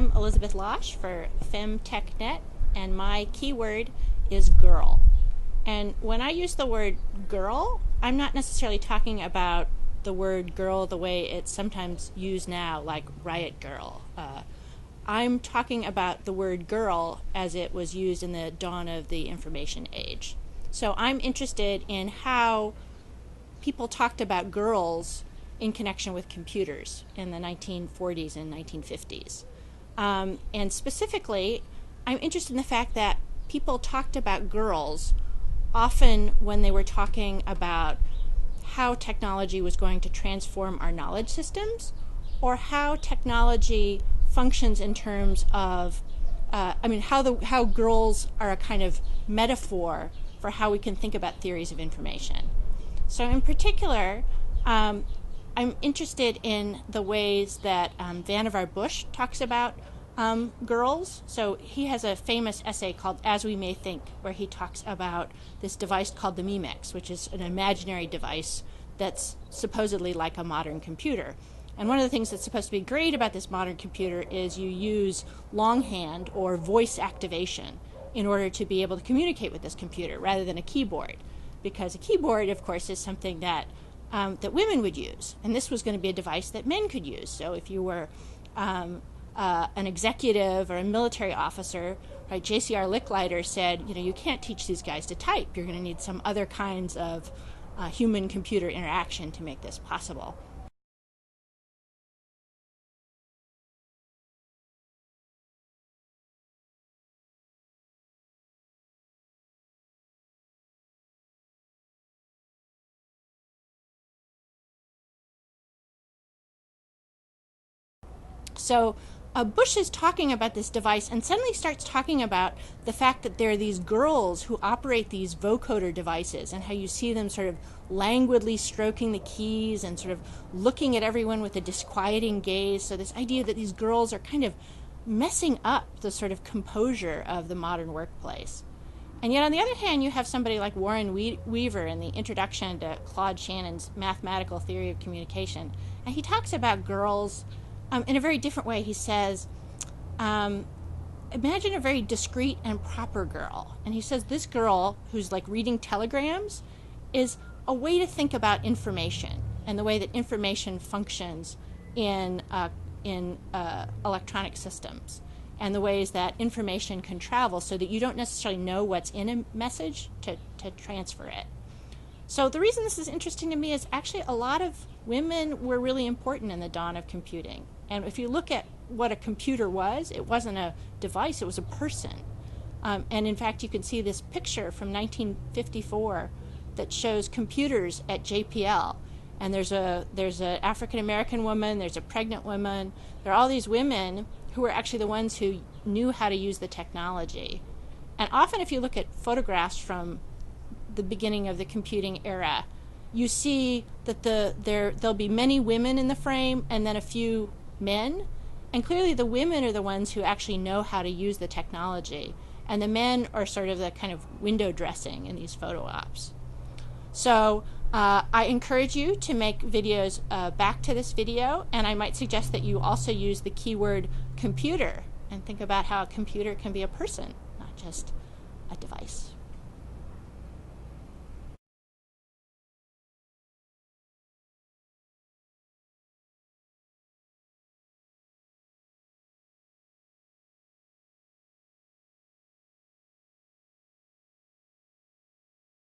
I'm Elizabeth Losh for FemTechNet, and my keyword is girl. And when I use the word girl, I'm not necessarily talking about the word girl the way it's sometimes used now, like riot girl. I'm talking about the word girl as it was used in the dawn of the information age. So I'm interested in how people talked about girls in connection with computers in the 1940s and 1950s. And specifically, I'm interested in the fact that people talked about girls often when they were talking about how technology was going to transform our knowledge systems, or how technology functions in terms of, how girls are a kind of metaphor for how we can think about theories of information. So in particular, I'm interested in the ways that Vannevar Bush talks about girls. So he has a famous essay called As We May Think, where he talks about this device called the Memex, which is an imaginary device that's supposedly like a modern computer. And one of the things that's supposed to be great about this modern computer is you use longhand or voice activation in order to be able to communicate with this computer rather than a keyboard. Because a keyboard, of course, is something that that women would use, and this was going to be a device that men could use. So if you were an executive or a military officer, right? J.C.R. Licklider said, you can't teach these guys to type. You're going to need some other kinds of human-computer interaction to make this possible. So Bush is talking about this device and suddenly starts talking about the fact that there are these girls who operate these vocoder devices, and how you see them sort of languidly stroking the keys and sort of looking at everyone with a disquieting gaze. So this idea that these girls are kind of messing up the sort of composure of the modern workplace. And yet on the other hand, you have somebody like Warren Weaver in the introduction to Claude Shannon's Mathematical Theory of Communication, and he talks about girls in a very different way. He says, imagine a very discreet and proper girl. And he says this girl who's like reading telegrams is a way to think about information and the way that information functions in electronic systems, and the ways that information can travel so that you don't necessarily know what's in a message to transfer it. So the reason this is interesting to me is actually a lot of women were really important in the dawn of computing. And if you look at what a computer was, it wasn't a device, it was a person. And in fact, you can see this picture from 1954 that shows computers at JPL. And there's an African-American woman, there's a pregnant woman. There are all these women who were actually the ones who knew how to use the technology. And often if you look at photographs from the beginning of the computing era, you see that there'll be many women in the frame and then a few men, and clearly the women are the ones who actually know how to use the technology, and the men are sort of the kind of window dressing in these photo ops. So I encourage you to make videos back to this video, and I might suggest that you also use the keyword computer and think about how a computer can be a person, not just a device.